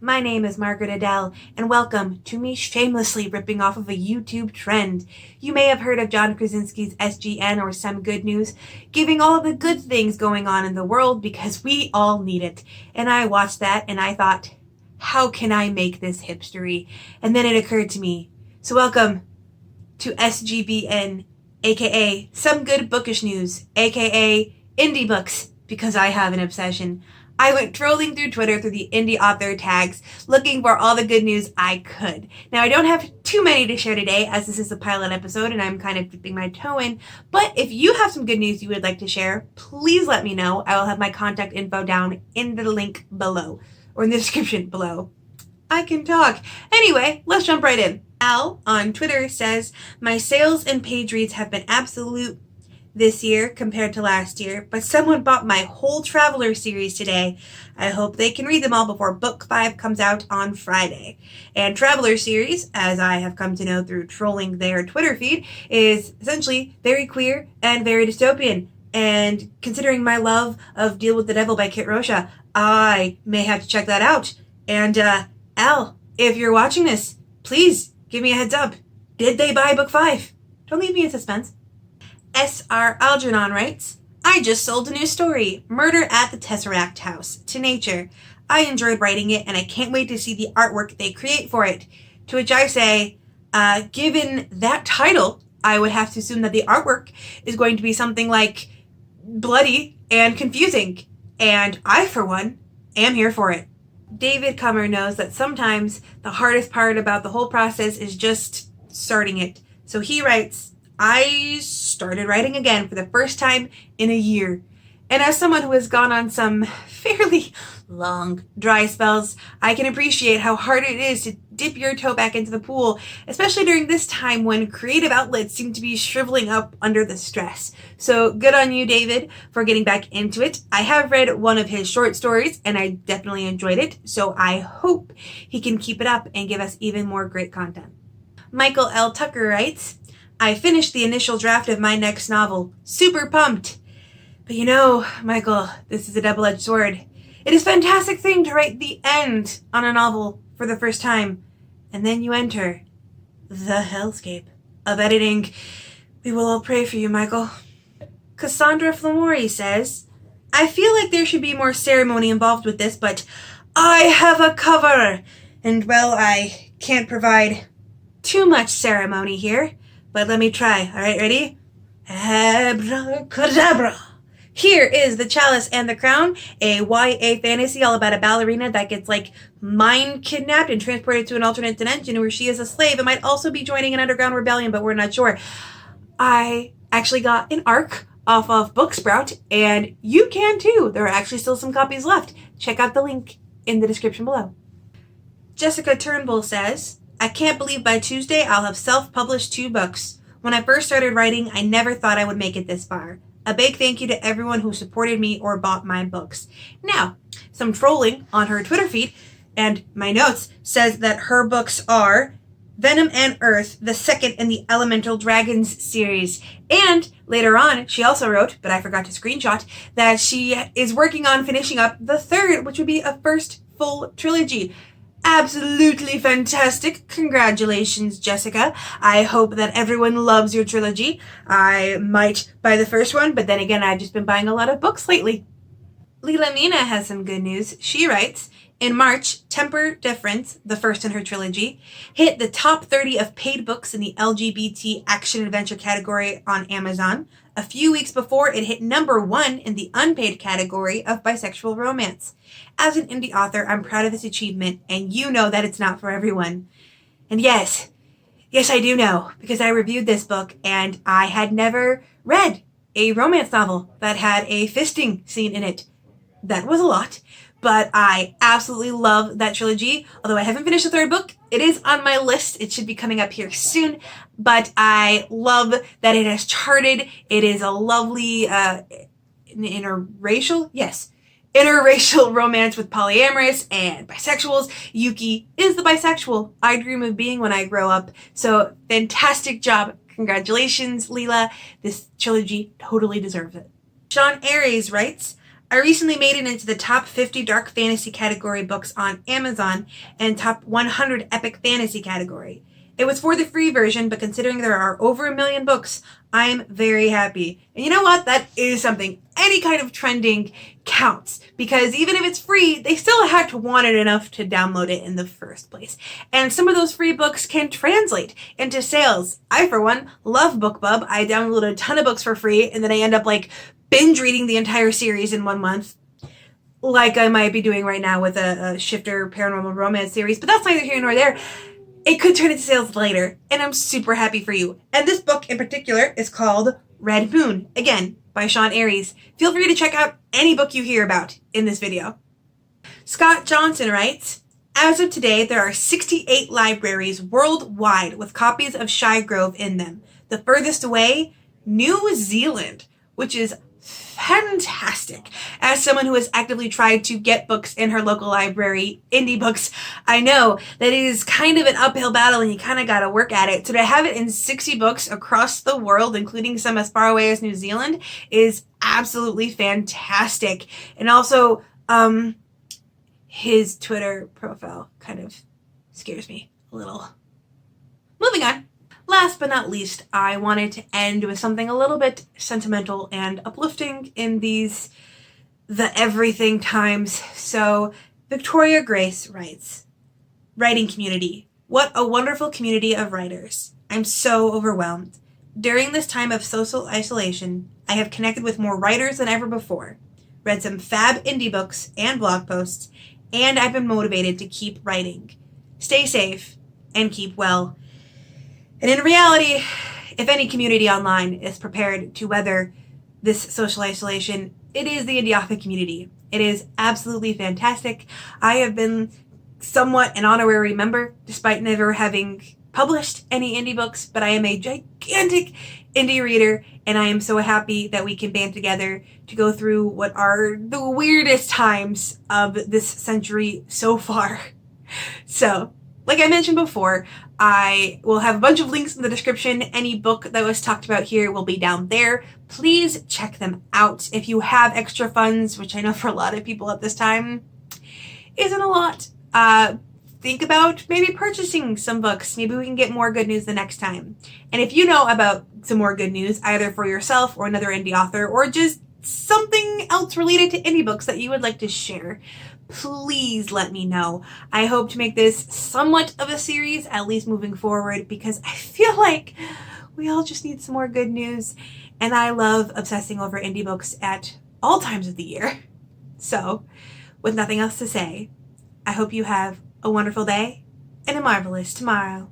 my name is Margaret Adele, and welcome to me shamelessly ripping off of a YouTube trend. You may have heard of John Krasinski's SGN or Some Good News, giving all the good things going on in the world because we all need it. And I watched that and I thought, how can I make this hipstery? And then it occurred to me. So welcome to SGBN, aka Some Good Bookish News, aka Indie Books, because I have an obsession. I went trolling through Twitter through the indie author tags, looking for all the good news I could. Now, I don't have too many to share today, as this is a pilot episode and I'm kind of dipping my toe in, but if you have some good news you would like to share, please let me know. I will have my contact info down in the link below, or in the description below. I can talk. Anyway, let's jump right in. Al on Twitter says, my sales and page reads have been absolute this year compared to last year, but someone bought my whole Traveler series today. I hope they can read them all before book 5 comes out on Friday. And Traveler series, as I have come to know through trolling their Twitter feed, is essentially very queer and very dystopian. And considering my love of Deal with the Devil by Kit Rocha, I may have to check that out. And Al, if you're watching this, please give me a heads up. Did they buy book 5? Don't leave me in suspense. S.R. Algernon writes, I just sold a new story, Murder at the Tesseract House, to Nature. I enjoyed writing it and I can't wait to see the artwork they create for it. To which I say, given that title, I would have to assume that the artwork is going to be something like bloody and confusing. And I, for one, am here for it. David Comer knows that sometimes the hardest part about the whole process is just starting it. So he writes, I started writing again for the first time in a year. And as someone who has gone on some fairly long dry spells, I can appreciate how hard it is to dip your toe back into the pool, especially during this time when creative outlets seem to be shriveling up under the stress. So good on you, David, for getting back into it. I have read one of his short stories and I definitely enjoyed it, so I hope he can keep it up and give us even more great content. Michael L. Tucker writes, I finished the initial draft of my next novel. Super pumped. But you know, Michael, this is a double-edged sword. It is a fantastic thing to write the end on a novel for the first time. And then you enter the hellscape of editing. We will all pray for you, Michael. Cassandra Clare says, I feel like there should be more ceremony involved with this, but I have a cover. And well, I can't provide too much ceremony here. But let me try. All right, ready? Abracadabra. Here is The Chalice and the Crown, a YA fantasy all about a ballerina that gets mind kidnapped and transported to an alternate dimension where she is a slave and might also be joining an underground rebellion, but we're not sure. I actually got an ARC off of Booksprout, and you can too. There are actually still some copies left. Check out the link in the description below. Jessica Turnbull says, I can't believe by Tuesday I'll have self-published 2 books. When I first started writing, I never thought I would make it this far. A big thank you to everyone who supported me or bought my books. Now, some trolling on her Twitter feed, and my notes, says that her books are Venom and Earth, the second in the Elemental Dragons series. And later on, she also wrote, but I forgot to screenshot, that she is working on finishing up the 3rd, which would be a first full trilogy. Absolutely fantastic. Congratulations, Jessica. I hope that everyone loves your trilogy. I might buy the first one, but then again, I've just been buying a lot of books lately. Leela Mina has some good news. She writes, in March, Temper Difference, the first in her trilogy, hit the top 30 of paid books in the LGBT action-adventure category on Amazon. A few weeks before, it hit number 1 in the unpaid category of bisexual romance. As an indie author, I'm proud of this achievement, and you know that it's not for everyone. And yes, I do know, because I reviewed this book, and I had never read a romance novel that had a fisting scene in it. That was a lot. But I absolutely love that trilogy. Although I haven't finished the 3rd book, it is on my list. It should be coming up here soon. But I love that it has charted. It is a lovely interracial romance with polyamorous and bisexuals. Yuki is the bisexual I dream of being when I grow up. So fantastic job. Congratulations, Leela. This trilogy totally deserves it. Sean Aries writes, I recently made it into the top 50 dark fantasy category books on Amazon and top 100 epic fantasy category. It was for the free version, but considering there are over 1 million books, I'm very happy. And you know what? That is something. Any kind of trending counts, because even if it's free, they still had to want it enough to download it in the first place. And some of those free books can translate into sales. I, for one, love BookBub. I downloaded a ton of books for free, and then I end up binge reading the entire series in 1 month, like I might be doing right now with a Shifter paranormal romance series, but that's neither here nor there. It could turn into sales later, and I'm super happy for you. And this book in particular is called Red Moon, again, by Aries. Feel free to check out any book you hear about in this video. Scott Johnson writes, as of today, there are 68 libraries worldwide with copies of Shy Grove in them. The furthest away, New Zealand, which is fantastic. As someone who has actively tried to get books in her local library, indie books, I know that it is kind of an uphill battle and you kind of got to work at it. So to have it in 60 books across the world, including some as far away as New Zealand, is absolutely fantastic. And also, his Twitter profile kind of scares me a little. Moving on. Last but not least, I wanted to end with something a little bit sentimental and uplifting in the everything times. So Victoria Grace writes, writing community. What a wonderful community of writers. I'm so overwhelmed. During this time of social isolation, I have connected with more writers than ever before, read some fab indie books and blog posts, and I've been motivated to keep writing. Stay safe and keep well. And in reality, if any community online is prepared to weather this social isolation, it is the indie author community. It is absolutely fantastic. I have been somewhat an honorary member, despite never having published any indie books, but I am a gigantic indie reader, and I am so happy that we can band together to go through what are the weirdest times of this century so far. So, like I mentioned before, I will have a bunch of links in the description. Any book that was talked about here will be down there. Please check them out. If you have extra funds, which I know for a lot of people at this time isn't a lot, think about maybe purchasing some books. Maybe we can get more good news the next time. And if you know about some more good news, either for yourself or another indie author, or just something else related to indie books that you would like to share, please let me know. I hope to make this somewhat of a series, at least moving forward, because I feel like we all just need some more good news, and I love obsessing over indie books at all times of the year. So, with nothing else to say, I hope you have a wonderful day and a marvelous tomorrow.